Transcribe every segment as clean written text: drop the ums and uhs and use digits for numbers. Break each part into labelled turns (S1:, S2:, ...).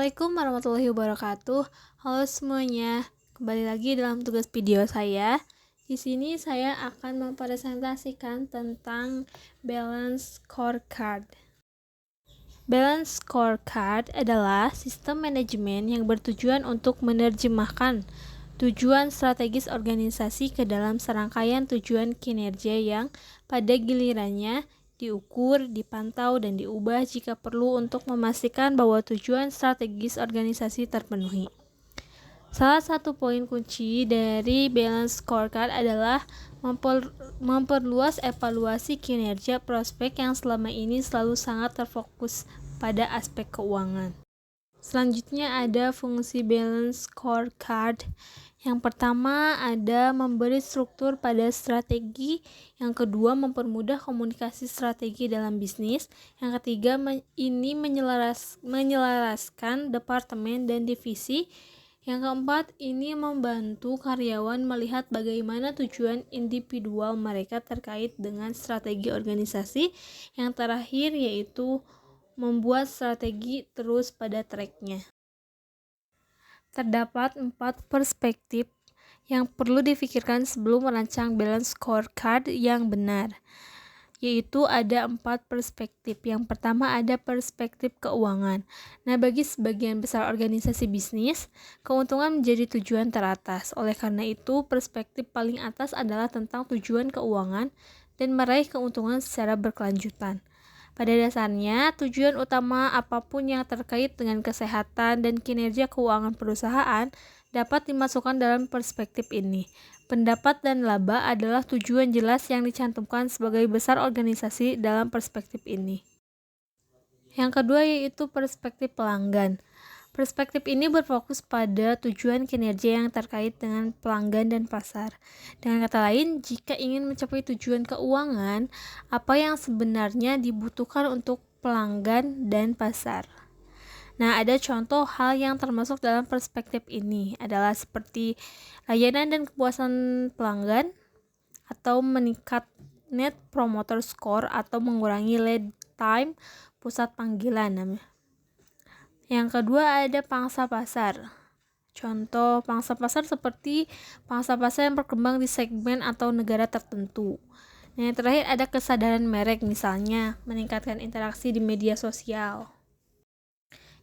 S1: Assalamualaikum warahmatullahi wabarakatuh. Halo semuanya, kembali lagi dalam tugas video saya. Di sini saya akan mempresentasikan tentang Balance Scorecard. Balance Scorecard adalah sistem manajemen yang bertujuan untuk menerjemahkan tujuan strategis organisasi ke dalam serangkaian tujuan kinerja yang pada gilirannya diukur, dipantau, dan diubah jika perlu untuk memastikan bahwa tujuan strategis organisasi terpenuhi. Salah satu poin kunci dari Balance Scorecard adalah memperluas evaluasi kinerja prospek yang selama ini selalu sangat terfokus pada aspek keuangan. Selanjutnya ada fungsi Balance Scorecard. Yang pertama ada memberi struktur pada strategi, yang kedua mempermudah komunikasi strategi dalam bisnis, yang ketiga ini menyelaraskan departemen dan divisi, yang keempat ini membantu karyawan melihat bagaimana tujuan individual mereka terkait dengan strategi organisasi, yang terakhir yaitu membuat strategi terus pada tracknya. Terdapat 4 perspektif yang perlu difikirkan sebelum merancang balance scorecard yang benar, yaitu ada 4 perspektif. Yang pertama ada perspektif keuangan. Nah, bagi sebagian besar organisasi bisnis, keuntungan menjadi tujuan teratas. Oleh karena itu, perspektif paling atas adalah tentang tujuan keuangan dan meraih keuntungan secara berkelanjutan. Pada dasarnya, tujuan utama apapun yang terkait dengan kesehatan dan kinerja keuangan perusahaan dapat dimasukkan dalam perspektif ini. Pendapat dan laba adalah tujuan jelas yang dicantumkan sebagai besar organisasi dalam perspektif ini. Yang kedua yaitu perspektif pelanggan. Perspektif ini berfokus pada tujuan kinerja yang terkait dengan pelanggan dan pasar. Dengan kata lain, jika ingin mencapai tujuan keuangan, apa yang sebenarnya dibutuhkan untuk pelanggan dan pasar. Nah, ada contoh hal yang termasuk dalam perspektif ini adalah seperti layanan dan kepuasan pelanggan, atau meningkat Net Promoter Score, atau mengurangi lead time pusat panggilan namanya. Yang kedua ada pangsa pasar. Contoh pangsa pasar seperti pangsa pasar yang berkembang di segmen atau negara tertentu. Yang terakhir ada kesadaran merek, misalnya meningkatkan interaksi di media sosial.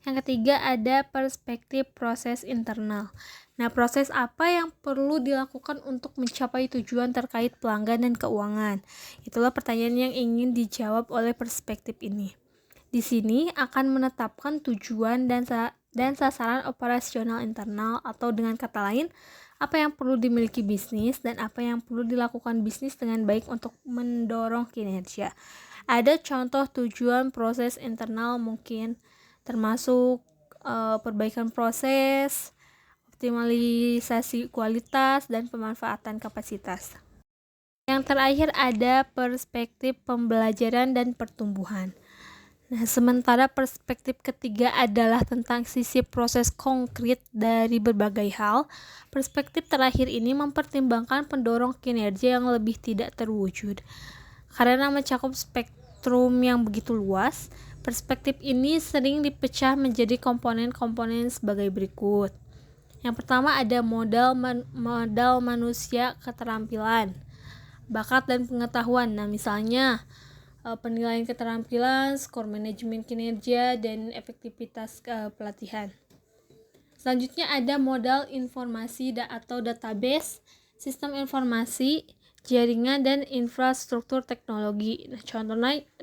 S1: Yang ketiga ada perspektif proses internal. Nah, proses apa yang perlu dilakukan untuk mencapai tujuan terkait pelanggan dan keuangan? Itulah pertanyaan yang ingin dijawab oleh perspektif ini. Di sini akan menetapkan tujuan dan sasaran operasional internal, atau dengan kata lain, apa yang perlu dimiliki bisnis dan apa yang perlu dilakukan bisnis dengan baik untuk mendorong kinerja. Ada contoh tujuan proses internal mungkin termasuk perbaikan proses, optimalisasi kualitas, dan pemanfaatan kapasitas. Yang terakhir ada perspektif pembelajaran dan pertumbuhan. Nah, sementara perspektif ketiga adalah tentang sisi proses konkret dari berbagai hal. Perspektif terakhir ini mempertimbangkan pendorong kinerja yang lebih tidak terwujud. Karena mencakup spektrum yang begitu luas, perspektif ini sering dipecah menjadi komponen-komponen sebagai berikut. Yang pertama ada modal manusia, keterampilan, bakat dan pengetahuan. Nah, misalnya penilaian keterampilan, skor manajemen kinerja, dan efektivitas pelatihan. Selanjutnya ada modal informasi atau database, sistem informasi, jaringan, dan infrastruktur teknologi. Nah,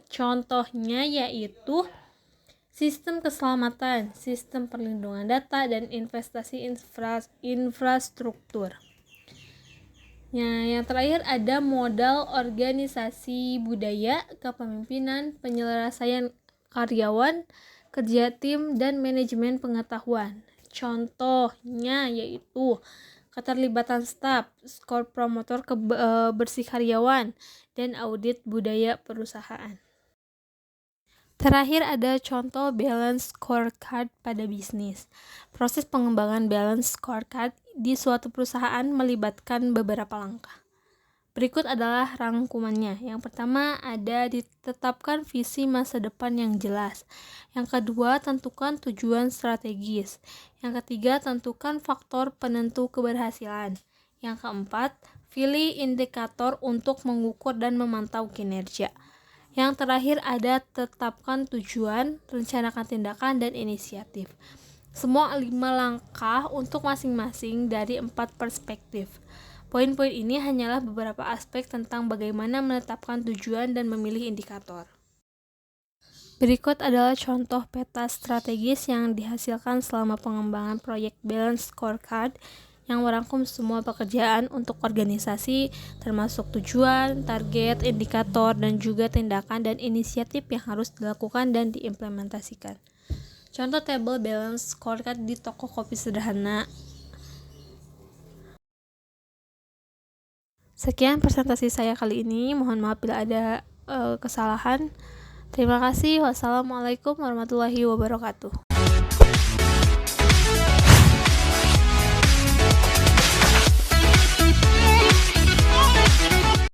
S1: contohnya yaitu sistem keselamatan, sistem perlindungan data, dan investasi infrastruktur. Yang terakhir ada modal organisasi, budaya, kepemimpinan, penyelesaian karyawan, kerja tim, dan manajemen pengetahuan. Contohnya yaitu keterlibatan staf, skor promotor bersih karyawan, dan audit budaya perusahaan. Terakhir ada contoh balance scorecard pada bisnis. Proses pengembangan balance scorecard di suatu perusahaan melibatkan beberapa langkah. Berikut adalah rangkumannya. Yang pertama ada ditetapkan visi masa depan yang jelas. Yang kedua, tentukan tujuan strategis. Yang ketiga, tentukan faktor penentu keberhasilan. Yang keempat, pilih indikator untuk mengukur dan memantau kinerja. Yang terakhir ada tetapkan tujuan, rencanakan tindakan, dan inisiatif. Semua 5 langkah untuk masing-masing dari 4 perspektif. Poin-poin ini hanyalah beberapa aspek tentang bagaimana menetapkan tujuan dan memilih indikator. Berikut adalah contoh peta strategis yang dihasilkan selama pengembangan proyek Balance Scorecard yang merangkum semua pekerjaan untuk organisasi, termasuk tujuan, target, indikator, dan juga tindakan dan inisiatif yang harus dilakukan dan diimplementasikan. Contoh tabel Balance Scorecard di toko kopi sederhana. Sekian presentasi saya kali ini. Mohon maaf bila ada kesalahan. Terima kasih. Wassalamualaikum warahmatullahi wabarakatuh.